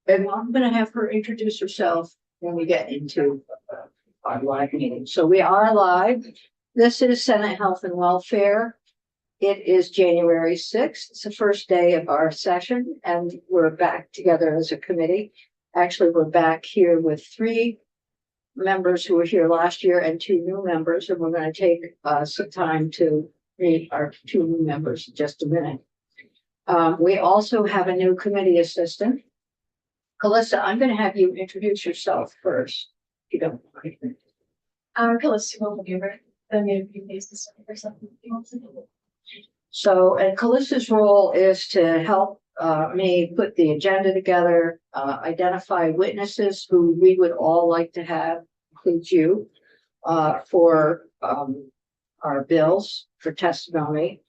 And I'm going to have her introduce herself when we get into our live meeting. So we are live. This is Senate Health and Welfare. It is January 6th. It's the first day of our session, and we're back together as a committee. Actually, we're back here with 3 members who were here last year and 2 new members, and we're going to take some time to meet our 2 new members in just a minute. We also have a new committee assistant. Calissa, I'm going to have you introduce yourself first, if you don't mind. Calissa Wilberger, the new committee assistant or something. So, and Calissa's role is to help me put the agenda together, identify witnesses who we would all like to have, includes you, for our bills for testimony,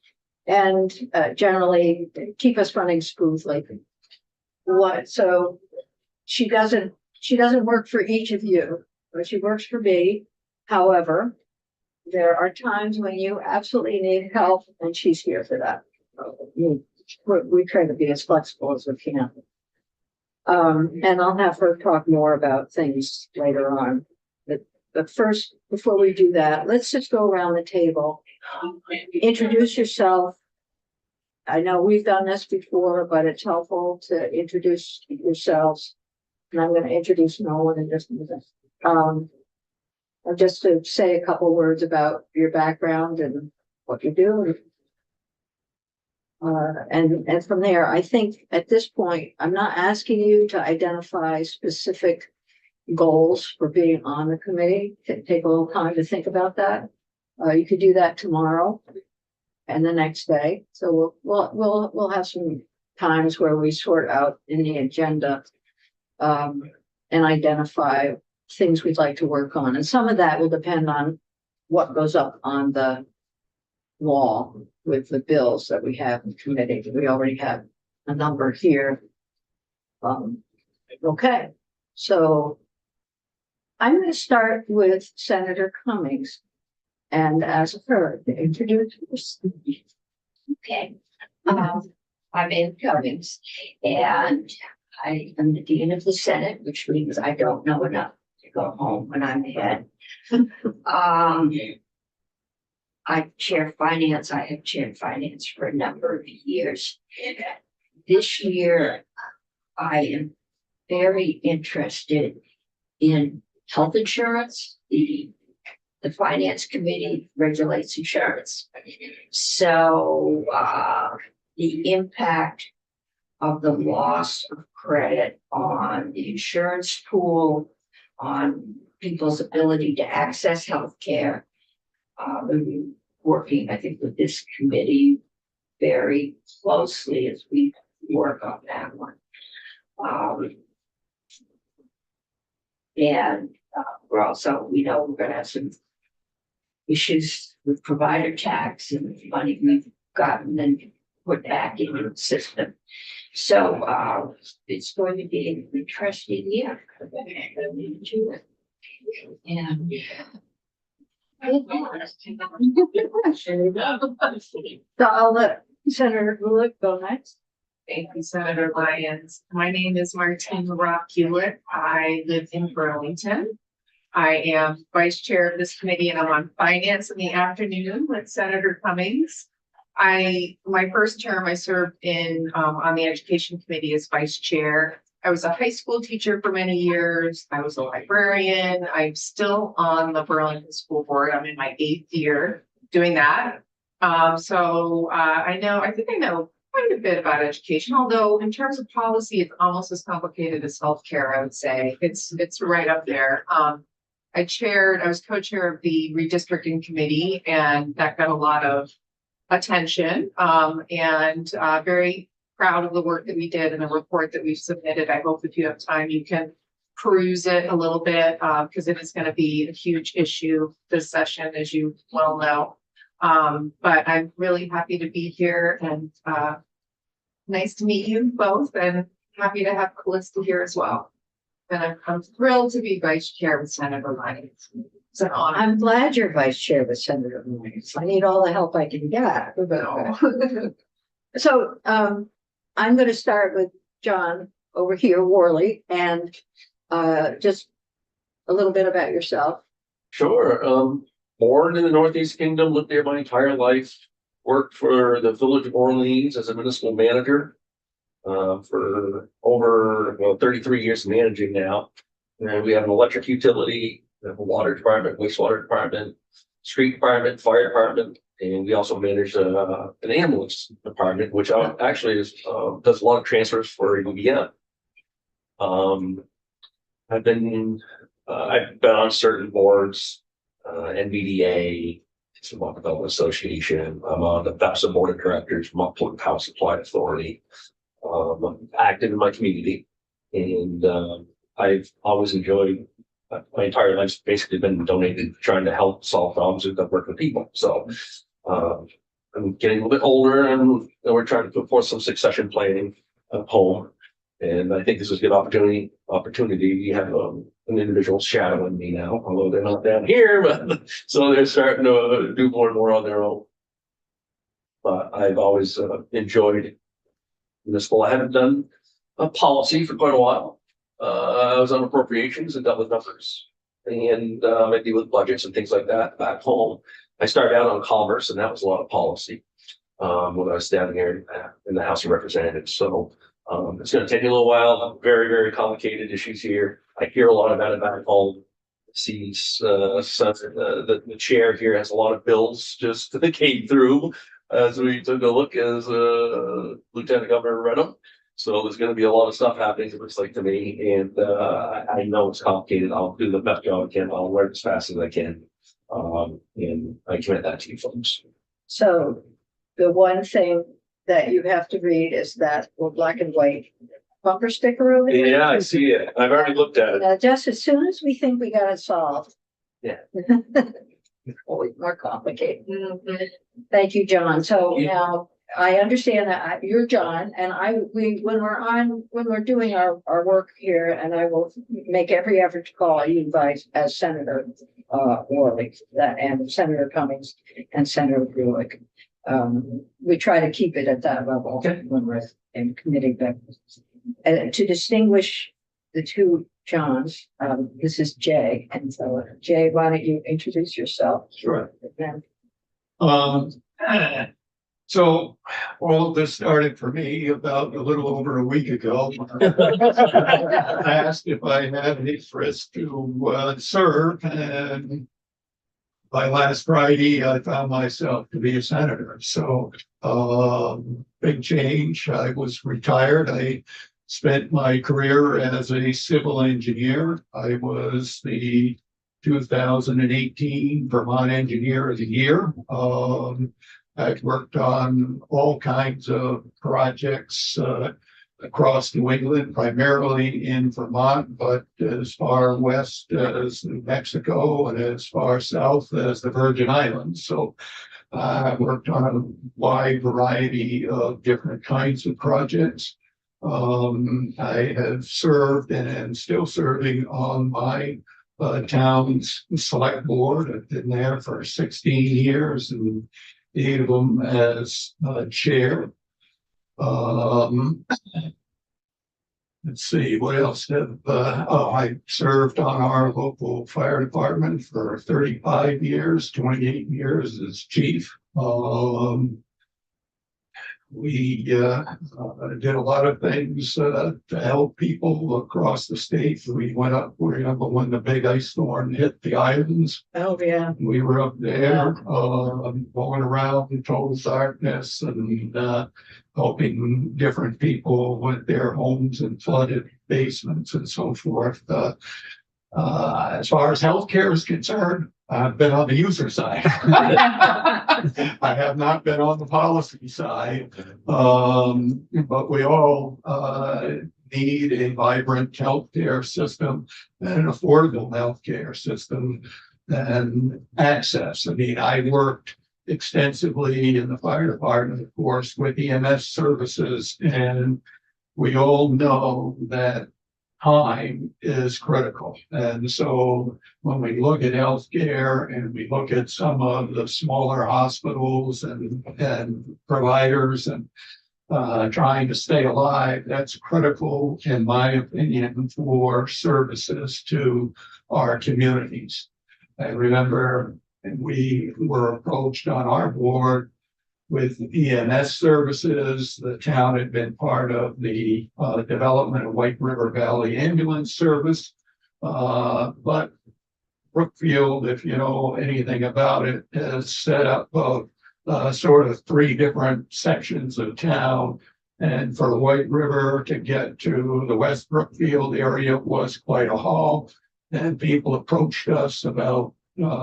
and generally keep us running smoothly. So she doesn't work for each of you, but she works for me. However, there are times when you absolutely need help, and she's here for that. We try to be as flexible as we can. And I'll have her talk more about things later on. But first, before we do that, let's just go around the table. Introduce yourself. I know we've done this before, but it's helpful to introduce yourselves. And I'm going to introduce Nolan in just a minute. Just to say a couple words about your background and what you do. And from there, I think at this point, I'm not asking you to identify specific goals for being on the committee. Take a little time to think about that. You could do that tomorrow and the next day. So we'll have some times where we sort out in the agenda and identify things we'd like to work on. And some of that will depend on what goes up on the wall with the bills that we have in committee. We already have a number here. Okay, so I'm going to start with Senator Cummings and ask her to introduce herself. Okay, I'm Ann Cummings, and I am the Dean of the Senate, which means I don't know enough to go home when I'm ahead. I chair finance. I have chaired finance for a number of years. This year, I am very interested in health insurance. The finance committee regulates insurance. So the impact of the loss of credit on the insurance pool, on people's ability to access health care. We're working, I think, with this committee very closely as we work on that one. And we know we're going to have some issues with provider tax and the money we've gotten and put back into the system. So it's going to be an interesting year. And So I'll let Senator Gulick go next. Thank you, Senator Lyons. My name is Martine Rock Hewlett. I live in Burlington. I am vice chair of this committee, and I'm on finance in the afternoon with Senator Cummings. My first term, I served on the education committee as vice chair. I was a high school teacher for many years. I was a librarian. I'm still on the Burlington School Board. I'm in my 8th year doing that. I think I know quite a bit about education, although in terms of policy, it's almost as complicated as healthcare, I would say. It's right up there. I was co-chair of the redistricting committee, and that got a lot of attention, and very proud of the work that we did and the report that we've submitted. I hope if you have time, you can peruse it a little bit, because it is going to be a huge issue this session, as you well know. But I'm really happy to be here, and nice to meet you both, and happy to have Calista here as well. And I'm thrilled to be vice chair with Senator Lyons. It's an honor. I'm glad you're vice chair with Senator Lyons. I need all the help I can get. So I'm going to start with John over here, Worley, and just a little bit about yourself. Sure. Born in the Northeast Kingdom, lived there my entire life. Worked for the Village of Orleans as a municipal manager for over 33 years managing now. And we have an electric utility, we have a water department, wastewater department, street department, fire department, and we also manage an ambulance department, which actually does a lot of transfers for UVM. I've been on certain boards, NVDA, Vermont Development Association. I'm on the FAFSA Board of Directors, Vermont Public Power Supply Authority. I'm active in my community, and I've always enjoyed my entire life's basically been donated trying to help solve problems and work with people. So I'm getting a little bit older, and we're trying to put forth some succession planning at home. And I think this is a good opportunity. We have an individual shadowing me now, although they're not down here, but so they're starting to do more and more on their own. But I've always enjoyed municipal. I haven't done a policy for quite a while. I was on appropriations and dealt with numbers, and I deal with budgets and things like that back home. I started out on commerce, and that was a lot of policy when I was down here in the House of Representatives. So it's going to take a little while. Very, very complicated issues here. I hear a lot about it back home. The chair here has a lot of bills just that came through as we took a look as Lieutenant Governor read them. So there's going to be a lot of stuff happening, it looks like to me. And I know it's complicated. I'll do the best job I can. I'll learn as fast as I can. And I commit that to you folks. So the one thing that you have to read is that black and white bumper sticker over there. Yeah, I see it. I've already looked at it. Now, just as soon as we think we got it solved. Yeah. Always more complicated. Mhm. Thank you, John. So Yeah. now I understand that you're John, and when we're doing our work here, and I will make every effort to call you guys as Senator Worley, and Senator Cummings and Senator Grulick. We try to keep it at that level when we're in committee. But to distinguish the two Johns, this is Jay, and so Jay, why don't you introduce yourself? Sure. So all of this started for me about a little over a week ago. I asked if I had an interest to serve, and by last Friday, I found myself to be a senator. So big change. I was retired. I spent my career as a civil engineer. I was the 2018 Vermont Engineer of the Year. I've worked on all kinds of projects across New England, primarily in Vermont, but as far west as New Mexico and as far south as the Virgin Islands. So I worked on a wide variety of different kinds of projects. I have served and am still serving on my town's select board. I've been there for 16 years and 8 of them as chair. Let's see, what else I served on our local fire department for 35 years, 28 years as chief. We did a lot of things to help people across the state. We went up, for example, when the big ice storm hit the islands. Oh, yeah. We were up there, going around in total darkness and helping different people with their homes and flooded basements and so forth. As far as healthcare is concerned, I've been on the user side. I have not been on the policy side, but we all need a vibrant healthcare system and an affordable healthcare system and access. I mean, I worked extensively in the fire department, of course, with EMS services, and we all know that time is critical. And so when we look at healthcare and we look at some of the smaller hospitals and providers, and trying to stay alive. That's critical, in my opinion, for services to our communities. I remember we were approached on our board with EMS services. The town had been part of the development of White River Valley Ambulance Service. But Brookfield, if you know anything about it, has set up sort of three different sections of town. And for the White River to get to the West Brookfield area was quite a haul. And people approached us about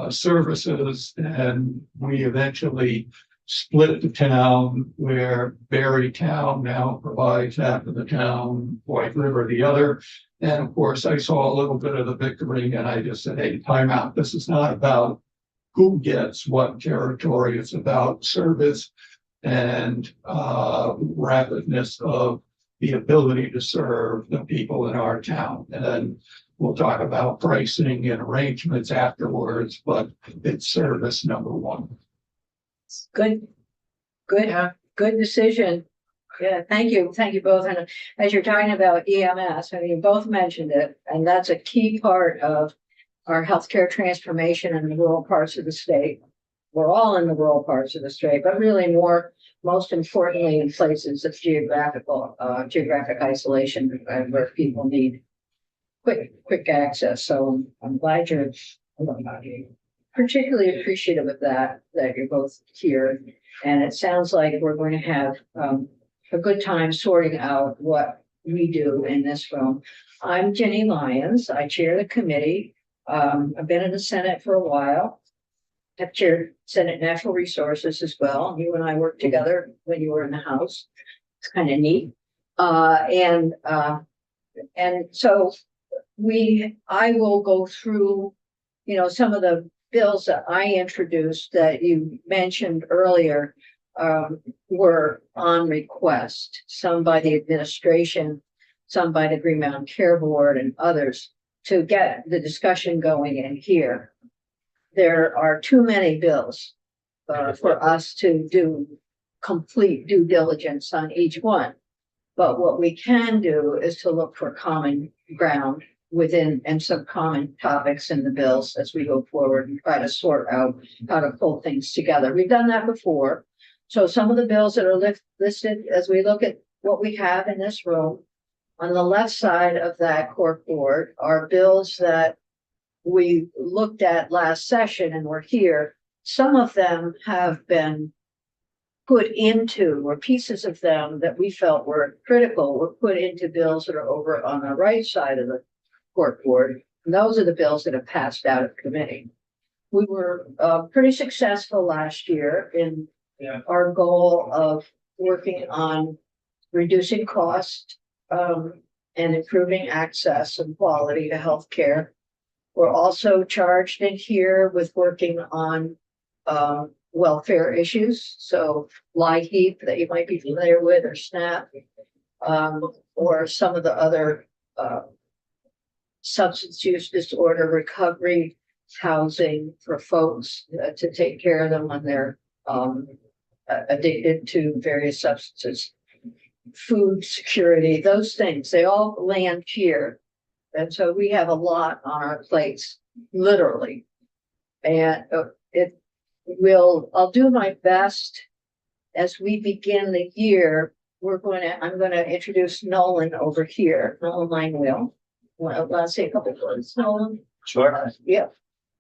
services, and we eventually split the town, where Berry Town now provides half of the town, White River the other. And of course, I saw a little bit of the bickering, and I just said, hey, time out. This is not about who gets what territory. It's about service and rapidness of the ability to serve the people in our town. And then we'll talk about pricing and arrangements afterwards, but it's service number one. Good, Yeah. good decision. Yeah, thank you both. And as you're talking about EMS, I mean, you both mentioned it, and that's a key part of our healthcare transformation in the rural parts of the state. We're all in the rural parts of the state, but really most importantly in places of geographic isolation and where people need quick access. So I'm glad you're particularly appreciative of that you're both here. And it sounds like we're going to have a good time sorting out what we do in this room. I'm Jenny Lyons. I chair the committee. I've been in the Senate for a while. I've chaired Senate Natural Resources as well. You and I worked together when you were in the House. It's kind of neat. And so I will go through, some of the bills that I introduced that you mentioned earlier were on request, some by the administration, some by the Green Mountain Care Board and others, to get the discussion going in here. There are too many bills for us to do complete due diligence on each one. But what we can do is to look for common ground within and some common topics in the bills as we go forward and try to sort out how to pull things together. We've done that before. So some of the bills that are listed, as we look at what we have in this room, on the left side of that cork board are bills that we looked at last session and were here. Some of them have been put into, or pieces of them that we felt were critical were put into bills that are over on the right side of the cork board. And those are the bills that have passed out of committee. We were pretty successful last year in our goal of working on reducing cost and improving access and quality to healthcare. We're also charged in here with working on welfare issues. So LIHEAP that you might be familiar with, or SNAP, or some of the other substance use disorder recovery housing for folks to take care of them when they're addicted to various substances. Food security, those things, they all land here. And so we have a lot on our plates, literally. And I'll do my best as we begin the year. I'm going to introduce Nolan over here, Nolan Langwell. Want to say a couple words, Nolan? Sure. Yeah.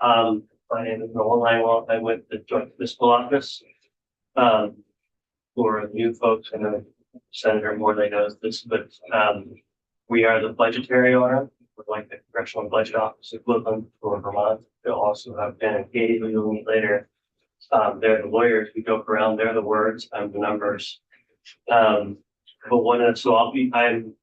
My name is Nolan Langwell. I'm with the Joint Fiscal Office. For new folks, I know Senator Morley knows this, but we are the budgetary arm, like the Congressional Budget Office equivalent for Vermont. They'll also have Ben and Katie, who you'll meet later. They're the lawyers. We joke around. They're the words. I'm the numbers. I'm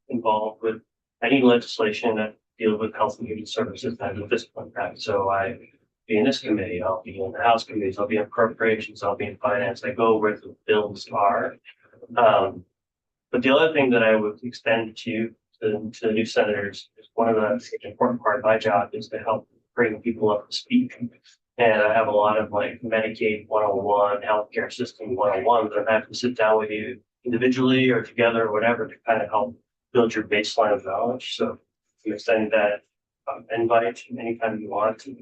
involved with any legislation that deals with health and human services and the fiscal impact. So I be in this committee, I'll be in the House committees, I'll be in appropriations, I'll be in finance. I go where the bills are. But the other thing that I would extend to the new senators is one of the important part of my job is to help bring people up to speed. And I have a lot of like Medicaid 101, healthcare system 101 that I have to sit down with you, individually or together or whatever to kind of help build your baseline of knowledge. So you extend that invite anytime you want. If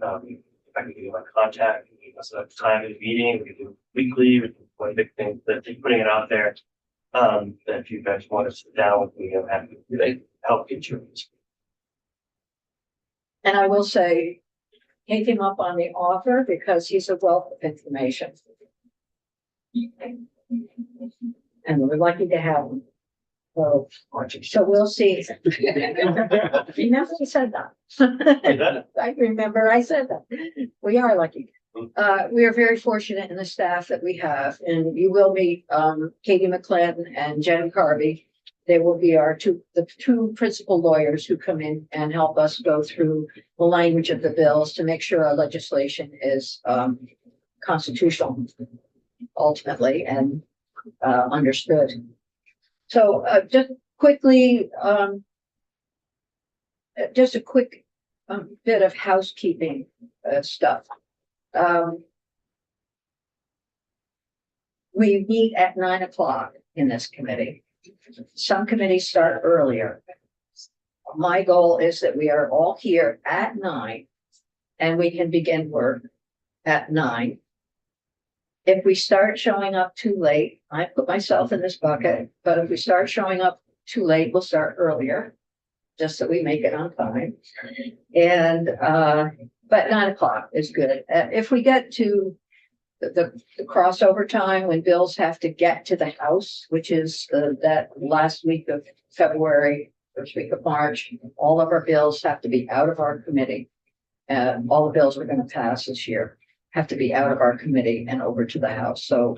I can give you my contact, you can set up time in a meeting, we can do weekly, one big thing that putting it out there. That if you guys want to sit down with me, I'm happy to help get you. And I will say, take him up on the offer because he's a wealth of information. And we're lucky to have him. So we'll see. Remember I said that. I remember I said that. We are lucky. We are very fortunate in the staff that we have, and you will meet Katie McClellan and Jen Carvey. They will be the two principal lawyers who come in and help us go through the language of the bills to make sure our legislation is constitutional ultimately and understood. So just quickly, just a quick bit of housekeeping stuff. We meet at 9 o'clock in this committee. Some committees start earlier. My goal is that we are all here at 9 and we can begin work at 9. If we start showing up too late, I put myself in this bucket, but if we start showing up too late, we'll start earlier, just so we make it on time. And, but 9 o'clock is good. If we get to the crossover time when bills have to get to the House, which is that last week of February, first week of March, all of our bills have to be out of our committee. All the bills we're going to pass this year have to be out of our committee and over to the House. So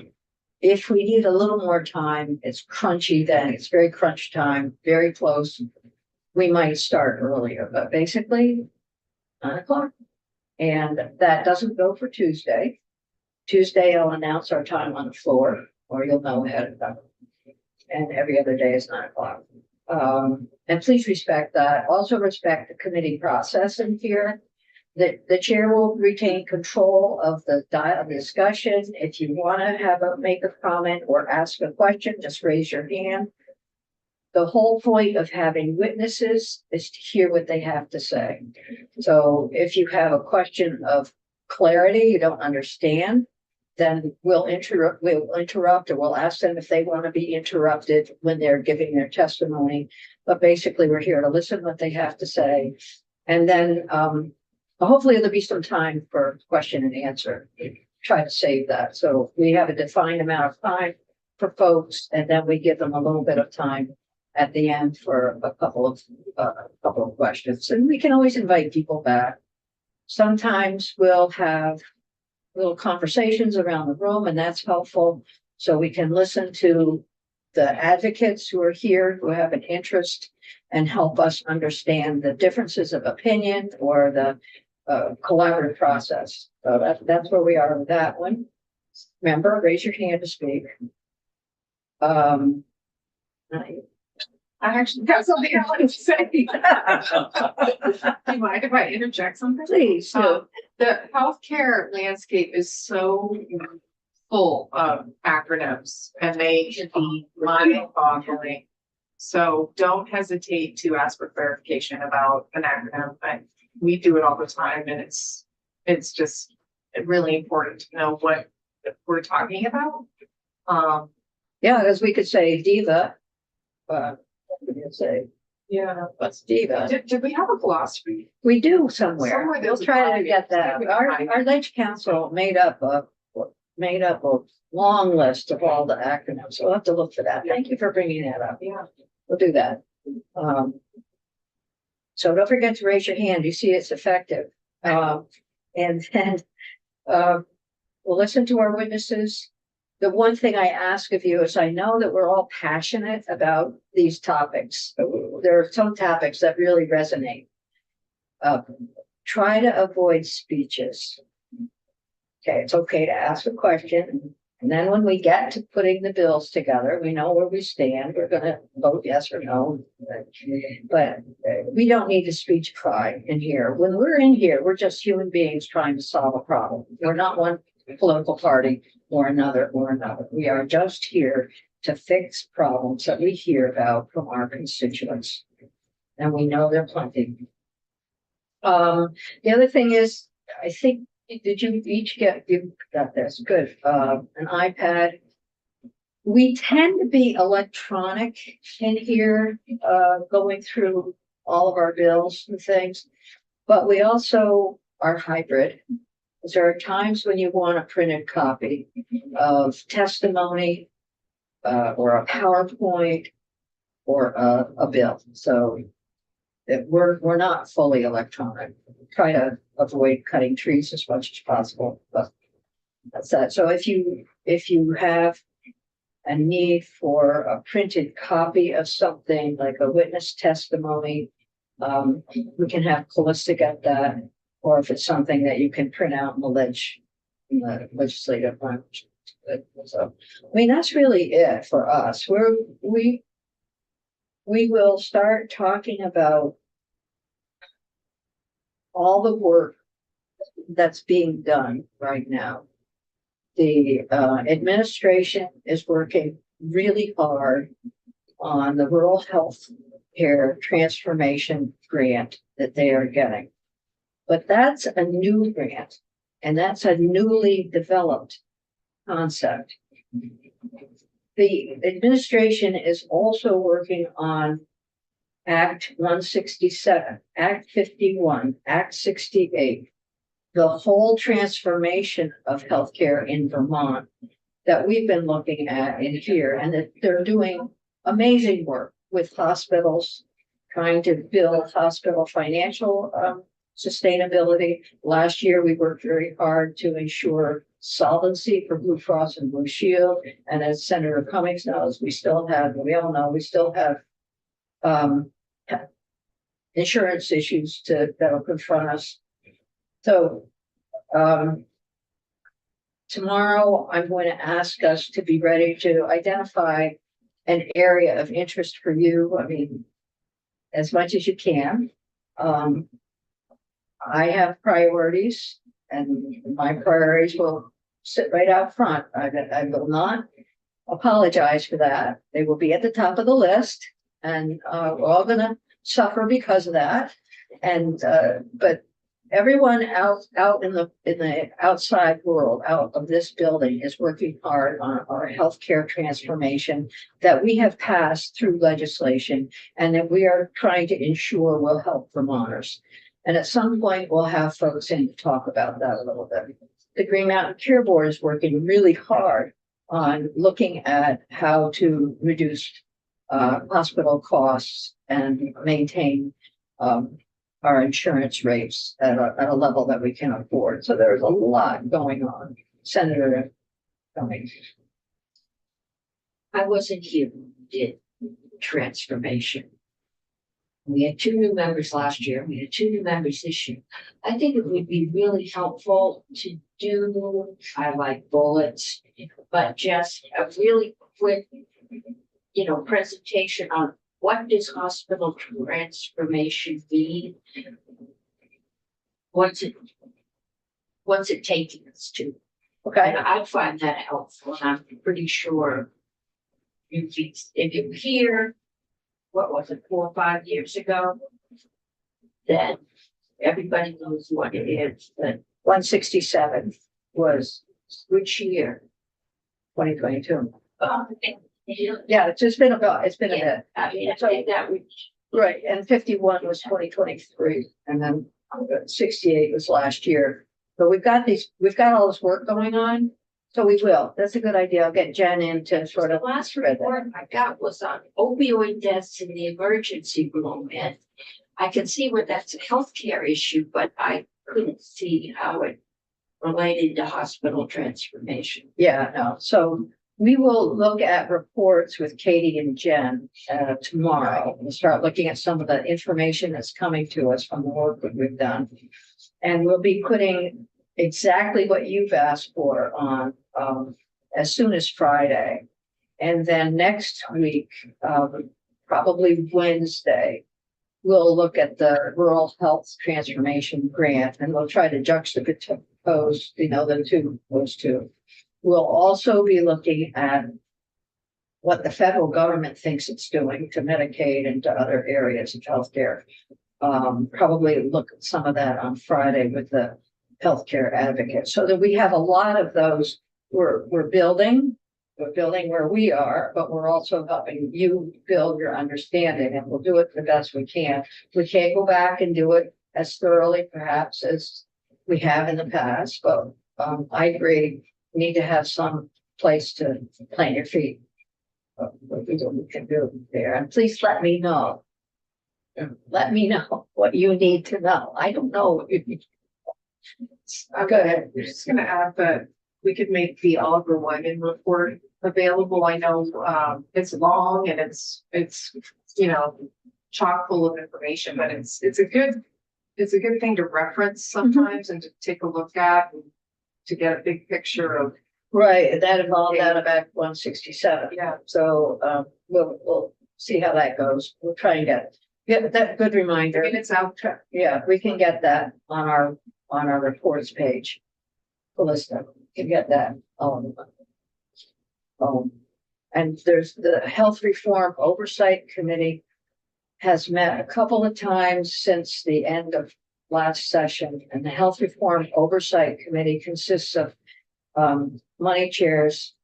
if we need a little more time, it's crunchy then, it's very crunch time, very close. We might start earlier, but basically 9 o'clock. And that doesn't go for Tuesday. Tuesday, I'll announce our time on the floor, or you'll know ahead of time. And every other day is 9 o'clock. And please respect that. Also respect the committee process in here. The chair will retain control of the discussion. If you want to make a comment or ask a question, just raise your hand. The whole point of having witnesses is to hear what they have to say. So if you have a question of clarity, you don't understand, then we'll interrupt or we'll ask them if they want to be interrupted when they're giving their testimony. But basically, we're here to listen what they have to say. And then hopefully there'll be some time for question and answer. Try to save that. So we have a defined amount of time for folks, and then we give them a little bit of time at the end for a couple of questions. And we can always invite people back. Sometimes we'll have little conversations around the room, and that's helpful. So we can listen to the advocates who are here, who have an interest, and help us understand the differences of opinion or the collaborative process. So that's where we are with that one. Remember, raise your hand to speak. I actually got something I wanted to say. Do you mind if I interject something? Please. The healthcare landscape is so full of acronyms and they can be mind-boggling. So don't hesitate to ask for clarification about an acronym. We do it all the time, and it's just really important to know what we're talking about. Yeah, as we could say DIVA. What would you say? Yeah. What's DIVA? Did we have a glossary? We do somewhere. Somewhere We'll there's a try to copy. get that. Our Ledge Council made up a long list of all the acronyms. So we'll have to look for that. Thank you for bringing that up. Yeah. We'll do that. So don't forget to raise your hand. You see it's effective. And then we'll listen to our witnesses. The one thing I ask of you is I know that we're all passionate about these topics. There are some topics that really resonate. Try to avoid speeches. Okay, it's okay to ask a question. And then when we get to putting the bills together, we know where we stand. We're going to vote yes or no. But we don't need to speechify in here. When we're in here, we're just human beings trying to solve a problem. We're not one political party or another. We are just here to fix problems that we hear about from our constituents. And we know they're plenty. The other thing is, I think, did you each get, you got this, good, an iPad? We tend to be electronic in here, going through all of our bills and things. But we also are hybrid. There are times when you want a printed copy of testimony, or a PowerPoint, or a bill. So that we're not fully electronic. Try to avoid cutting trees as much as possible, but that's that. So if you have a need for a printed copy of something like a witness testimony, we can have Calista get that, or if it's something that you can print out in the legislative branch. So, I mean, that's really it for us. We will start talking about all the work that's being done right now. The administration is working really hard on the rural health care transformation grant that they are getting. But that's a new grant, and that's a newly developed concept. The administration is also working on Act 167, Act 51, Act 68, the whole transformation of healthcare in Vermont that we've been looking at in here, and that they're doing amazing work with hospitals, trying to build hospital financial sustainability. Last year, we worked very hard to ensure solvency for Blue Cross and Blue Shield. And as Senator Cummings knows, we all know, we still have insurance issues that'll confront us. So tomorrow, I'm going to ask us to be ready to identify an area of interest for you. I mean, as much as you can. I have priorities, and my priorities will sit right out front. I will not apologize for that. They will be at the top of the list, and we're all going to suffer because of that. And but everyone out in the outside world, out of this building, is working hard on our healthcare transformation that we have passed through legislation, and that we are trying to ensure will help Vermonters. And at some point, we'll have folks in to talk about that a little bit. The Green Mountain Care Board is working really hard on looking at how to reduce hospital costs and maintain our insurance rates at a level that we can afford. So there's a lot going on. Senator Cummings. I wasn't here when we did transformation. We had 2 new members last year. We had 2 new members this year. I think it would be really helpful to do, I like bullets, but just a really quick, presentation on what does hospital transformation mean? What's it taking us to? Okay. And I find that helpful, and I'm pretty sure if you hear, what was it, 4 or 5 years ago, then everybody knows what it is. But 167 was which year? 2022. Yeah, Yeah, it's been a bit. I mean, I think that would. Right, and 51 was 2023, and then 68 was last year. But we've got all this work going on, so we will. That's a good idea. I'll get Jen in to sort The of last spread that. report I got was on opioid deaths in the emergency room, and I can see where that's a healthcare issue, but I couldn't see how it related to hospital transformation. Yeah, no, so we will look at reports with Katie and Jen tomorrow. We'll start looking at some of the information that's coming to us from the work that we've done. And we'll be putting exactly what you've asked for on as soon as Friday. And then next week, probably Wednesday, we'll look at the Rural Health Transformation Grant, and we'll try to juxtapose, those two. We'll also be looking at what the federal government thinks it's doing to Medicaid and to other areas of healthcare. Probably look at some of that on Friday with the healthcare advocate, so that we have a lot of those. We're building where we are, but we're also helping you build your understanding, and we'll do it the best we can. We can't go back and do it as thoroughly perhaps as we have in the past, but I agree, we need to have some place to plant your feet. What we can do there, and please let me know. Let me know what you need to know. I don't know what you need. Go ahead. I'm just gonna add that we could make the Oliver Wyman report available. I know, it's long and it's, you know, chock full of information, but it's a good thing to reference sometimes and to take a look at and to get a big picture of, Right, that involved out of Act 167. yeah. So we'll see how that goes. We'll try and get that good I reminder. mean, it's out. Yeah, we can get that on our reports page. Calista can get that. And there's the Health Reform Oversight Committee has met a couple of times since the end of last session, and the Health Reform Oversight Committee consists of money chairs,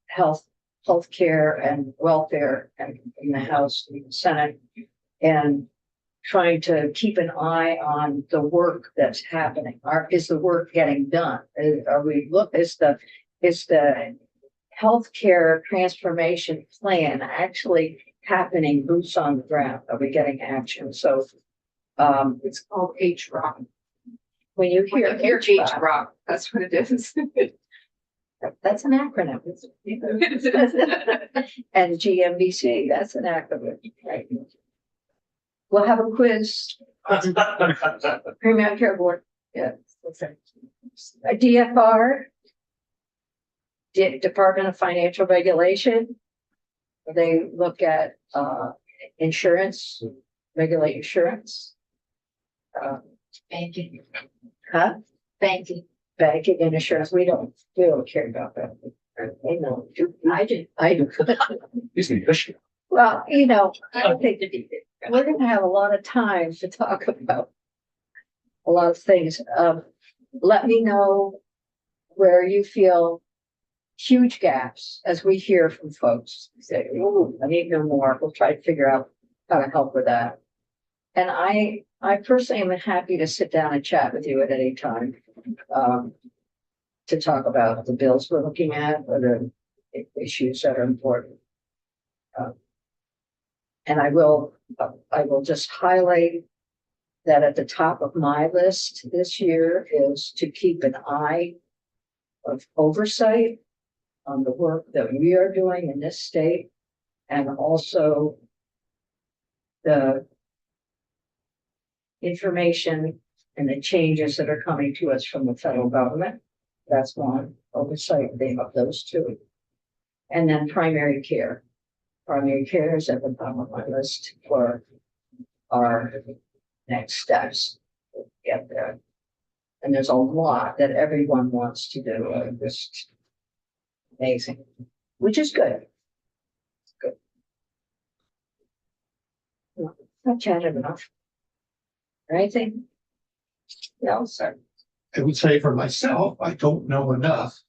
healthcare and welfare, and in the House and the Senate, and trying to keep an eye on the work that's happening. Is the work getting done? Is the healthcare transformation plan actually happening, boots on the ground? Are we getting action? So It's called H-Rock. when you hear HROC, H-Rock, that's what it is. that's an acronym. And GMBC, that's an acronym, right? We'll have a quiz, Premier Care Board, yeah. A DFR, Department of Financial Regulation. They look at insurance, regulate insurance. Banking, Huh? banking. Banking and insurance, we don't care about that. They know, I do. These are issue. Well, you know, I think we're gonna have a lot of time to talk about a lot of things. Let me know where you feel huge gaps as we hear from folks. Say, "Ooh, I need to know more." We'll try to figure out how to help with that. And I personally am happy to sit down and chat with you at any time. To talk about the bills we're looking at or the issues that are important. And I will just highlight that at the top of my list this year is to keep an eye of oversight on the work that we are doing in this state, and also the information and the changes that are coming to us from the federal government. That's one oversight of those two. And then primary care. Primary care is at the top of my list for our next steps. to Get there. And there's a lot that everyone wants to do. Just amazing, which is good. Good. Well, I've chatted enough. Anything else, sir? I would say for myself, I don't know enough,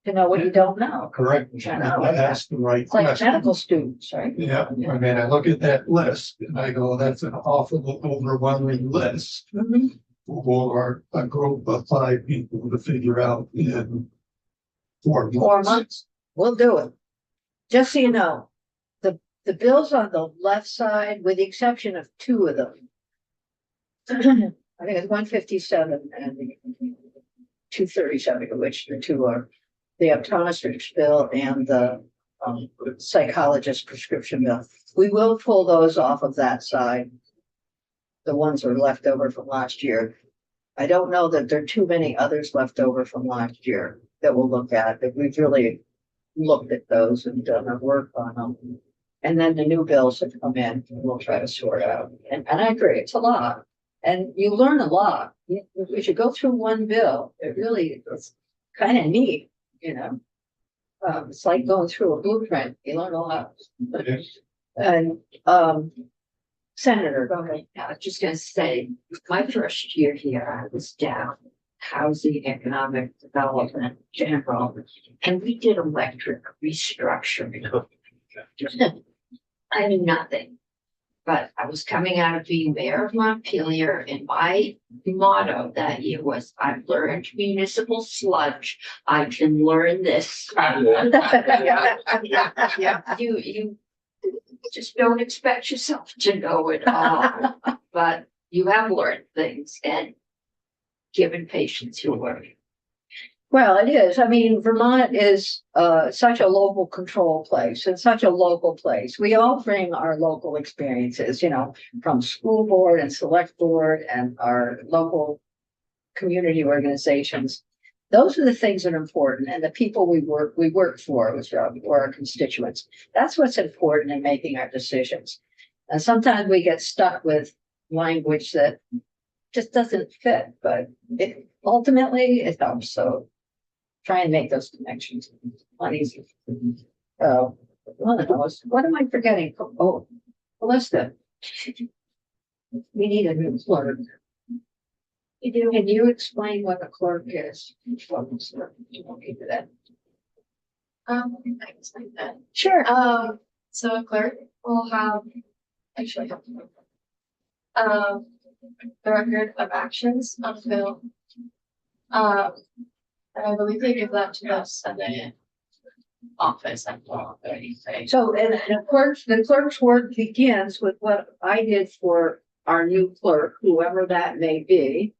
To know what you don't know, correct? I know. I asked the right it's like question. medical students, right? Yeah, I mean, I look at that list and I go, that's an awful overwhelming list Mhm. for a group of 5 people to figure out in 4 months. 4 months, we'll do it. Just so you know, the bills on the left side, with the exception of 2 of them. I think it's 157 and 237, of which the 2 are the optometrist bill and the psychologist prescription bill. We will pull those off of that side. The ones that are left over from last year. I don't know that there are too many others left over from last year that we'll look at, that we've really looked at those and done our work on them. And then the new bills that come in, we'll try to sort out. And I agree, it's a lot. And you learn a lot. If you go through one bill, it really is kind of neat, you know. It's like going through a blueprint. You learn a lot. Yes. And, Senator, go ahead. I was just gonna say, my first year here, I was down housing, economic development, general, and we did electric restructuring. I knew nothing, but I was coming out of being mayor of Montpelier, and my motto that year was, I've learned municipal sludge, I can learn this. Yeah. You just don't expect yourself to know it all, but you have learned things and given patience, you'll learn. Well, it is. I mean, Vermont is such a local control place and such a local place. We all bring our local experiences, you know, from school board and select board and our local community organizations. Those are the things that are important, and the people we work for, which are our constituents. That's what's important in making our decisions. And sometimes we get stuck with language that just doesn't fit, but it ultimately it helps. So try and make those connections. Not easy. One of those. What am I forgetting? Oh, Melissa. We need a new clerk. Can you explain what a clerk is? You won't get to that. I can explain that. Sure. So a clerk will have, actually have. The record of actions on bill. And I believe they give that to the Senate office at law, anything. So, and the clerk's work begins with what I did for our new clerk, whoever that may be.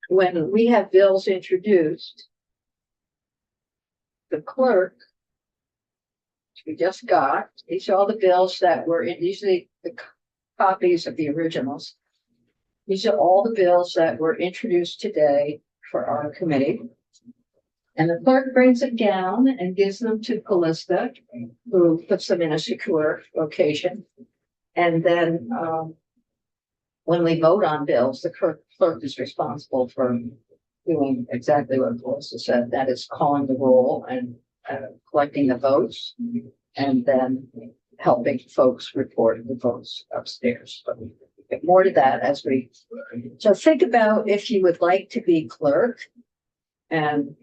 When we have bills introduced, the clerk, which we just got, these are all the bills that were in, usually the copies of the originals. These are all the bills that were introduced today for our committee. And the clerk brings it down and gives them to Callista, who puts them in a secure location. And then, when we vote on bills, the clerk is responsible for doing exactly what Callista said. That is calling the roll and collecting the votes, and then helping folks report the votes upstairs. But we get more to that as we. So think about if you would like to be clerk, and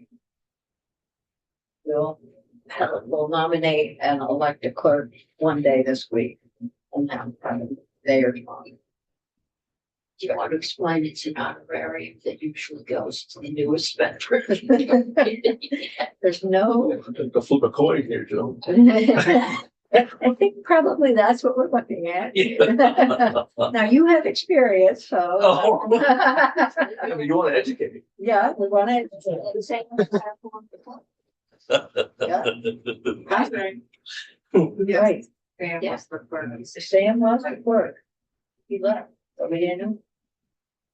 we'll nominate and elect a clerk one day this week, and now probably day or tomorrow. Do you want to explain it's an honorarium that usually goes to the newest veteran? There's no. Go flip a coin here, Joe. I think probably that's what we're looking at. Now you have experience, so. Oh. I mean, you want to educate me. Yeah, we want to. Yes. Right, Sam Yeah. was the clerk. Sam was at work. He left, so we didn't know.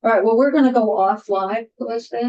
All right, well, we're gonna go off live, Melissa.